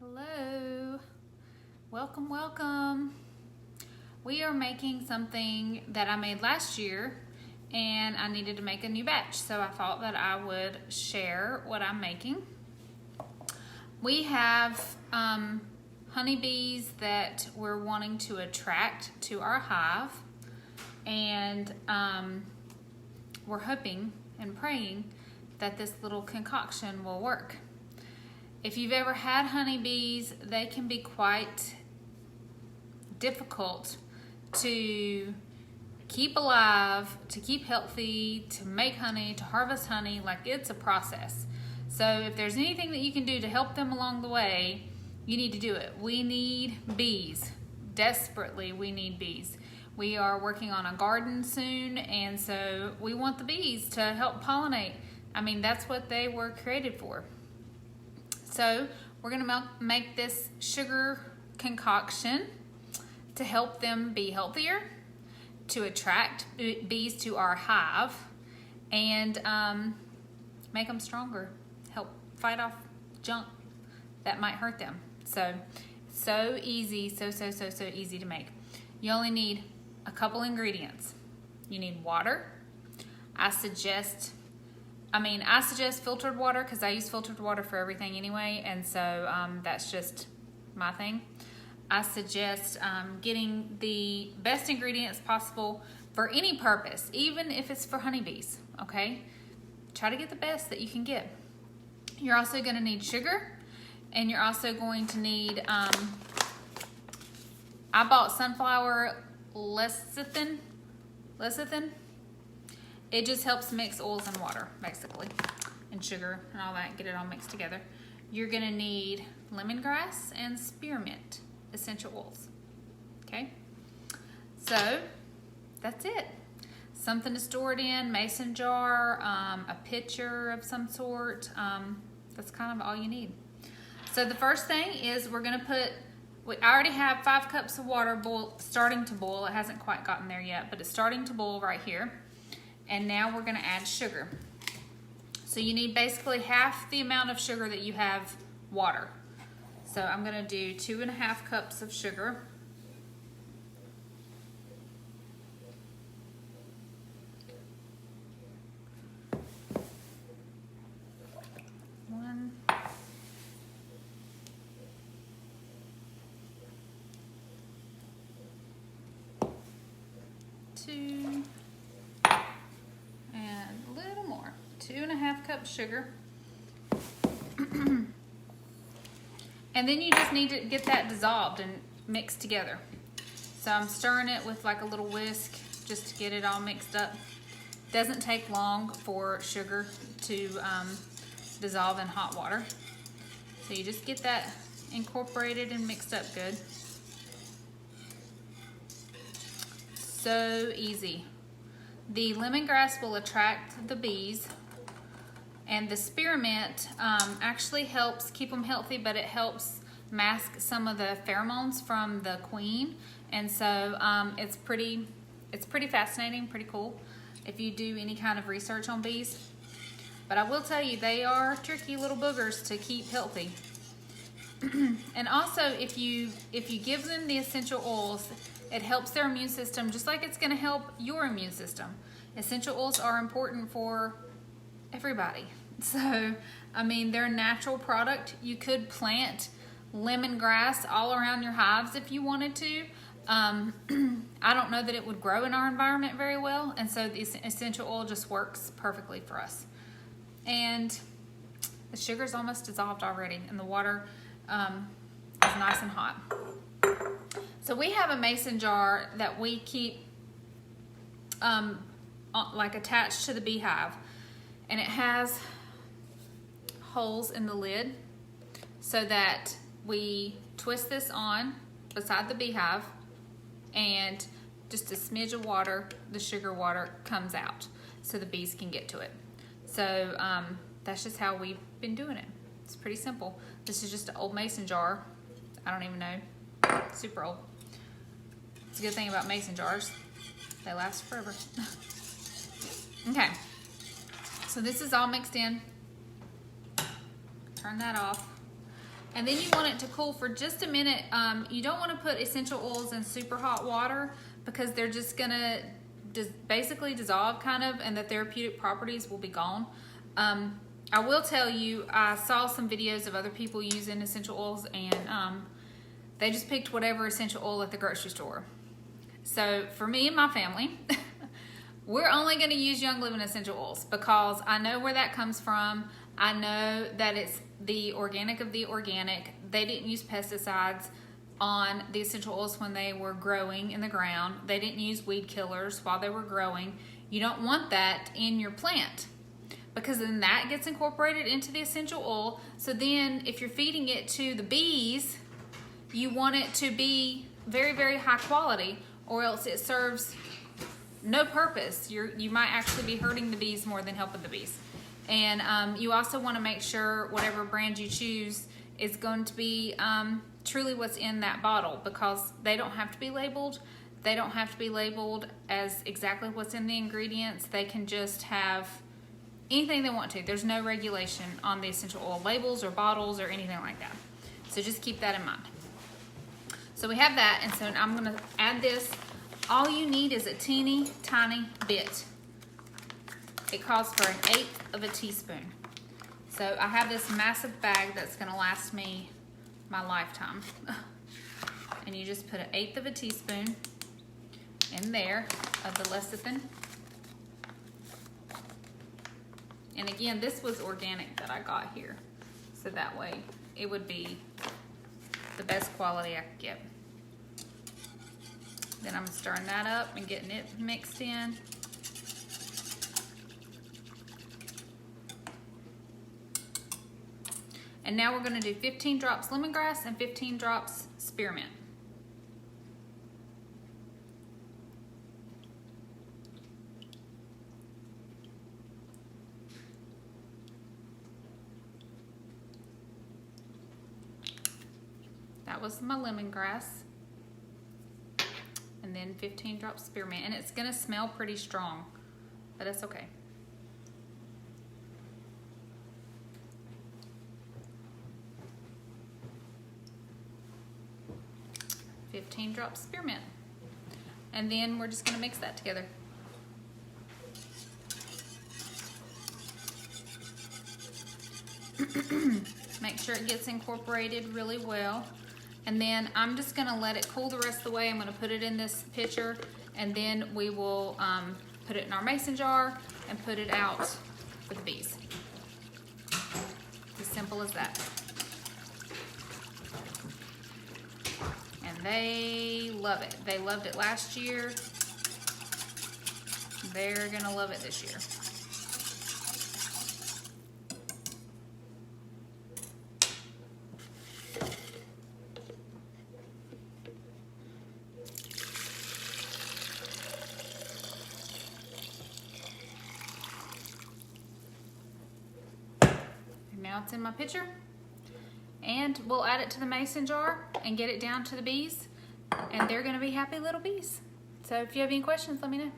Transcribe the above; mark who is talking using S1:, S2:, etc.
S1: Hello, welcome. We are making something that I made last year and I needed to make a new batch, so I thought that I would share what I'm making. We have honeybees that we're wanting to attract to our hive, and we're hoping and praying that this little concoction will work. If you've ever had honeybees, they can be quite difficult to keep alive, to keep healthy, to make honey, to harvest honey. Like, it's a process. So if there's anything that you can do to help them along the way, you need to do it. We need bees. Desperately, we need bees. We are working on a garden soon, and so we want the bees to help pollinate. I mean, that's what they were created for. So we're gonna make this sugar concoction to help them be healthier, to attract bees to our hive, and make them stronger, help fight off junk that might hurt them. So easy, so easy to make. You only need a couple ingredients. You need water. I suggest filtered water because I use filtered water for everything anyway, and so that's just my thing. I suggest getting the best ingredients possible for any purpose, even if it's for honeybees, okay? Try to get the best that you can get. You're also going to need sugar, and you're also going to need, I bought sunflower lecithin. It just helps mix oils and water, basically, and sugar and all that, get it all mixed together. You're gonna need lemongrass and spearmint essential oils, okay? So that's it. Something to store it in, mason jar, a pitcher of some sort. That's kind of all you need. So the first thing is we're gonna I already have 5 cups of water starting to boil. It hasn't quite gotten there yet, but it's starting to boil right here. And now we're gonna add sugar. So you need basically half the amount of sugar that you have water. So I'm gonna do 2.5 cups of sugar. One. Two. 2.5 cups sugar. And then you just need to get that dissolved and mixed together. So I'm stirring it with like a little whisk just to get it all mixed up. Doesn't take long for sugar to dissolve in hot water. So you just get that incorporated and mixed up good. So easy. The lemongrass will attract the bees, and the spearmint actually helps keep them healthy, but it helps mask some of the pheromones from the queen, and so it's pretty fascinating, pretty cool if you do any kind of research on bees. But I will tell you, they are tricky little boogers to keep healthy. And also, if you give them the essential oils, it helps their immune system, just like it's going to help your immune system. Essential oils are important for everybody. So, I mean, they're a natural product. You could plant lemongrass all around your hives if you wanted to. I don't know that it would grow in our environment very well, and so the essential oil just works perfectly for us. And the sugar's almost dissolved already, and the water is nice and hot. So we have a mason jar that we keep like attached to the beehive, and it has holes in the lid so that we twist this on beside the beehive, and just a smidge of water, the sugar water, comes out so the bees can get to it. So that's just how we've been doing it. It's pretty simple. This is just an old mason jar. I don't even know, super old. It's a good thing about mason jars. They last forever. Okay, so this is all mixed in. Turn that off. And then you want it to cool for just a minute. You don't want to put essential oils in super hot water because they're just gonna basically dissolve kind of, and the therapeutic properties will be gone. I will tell you, I saw some videos of other people using essential oils, and they just picked whatever essential oil at the grocery store. So for me and my family, we're only going to use Young Living essential oils because I know where that comes from. I know that it's the organic of the organic. They didn't use pesticides on the essential oils when they were growing in the ground. They didn't use weed killers while they were growing. You don't want that in your plant because then that gets incorporated into the essential oil. So then if you're feeding it to the bees, you want it to be very, very high quality, or else it serves no purpose. You might actually be hurting the bees more than helping the bees. And you also want to make sure whatever brand you choose is going to be truly what's in that bottle, because they don't have to be labeled. They don't have to be labeled as exactly what's in the ingredients. They can just have anything they want to. There's no regulation on the essential oil labels or bottles or anything like that. So just keep that in mind. So we have that, and so I'm gonna add this. All you need is a teeny tiny bit. It calls for 1/8 of a teaspoon. So I have this massive bag that's gonna last me my lifetime. And you just put 1/8 of a teaspoon in there of the lecithin. And again, this was organic that I got here. So that way it would be the best quality I could get. Then I'm stirring that up and getting it mixed in. And now we're gonna do 15 drops lemongrass and 15 drops spearmint. That was my lemongrass. And then 15 drops spearmint. And it's gonna smell pretty strong, but it's okay. $15 drops spearmint. And then we're just gonna mix that together. Make sure it gets incorporated really well. And then I'm just gonna let it cool the rest of the way. I'm gonna put it in this pitcher, and then we will put it in our mason jar and put it out for the bees. As simple as that. And they love it. They loved it last year. They're gonna love it this year. Now it's in my pitcher, and we'll add it to the mason jar and get it down to the bees, and they're going to be happy little bees. So if you have any questions, let me know.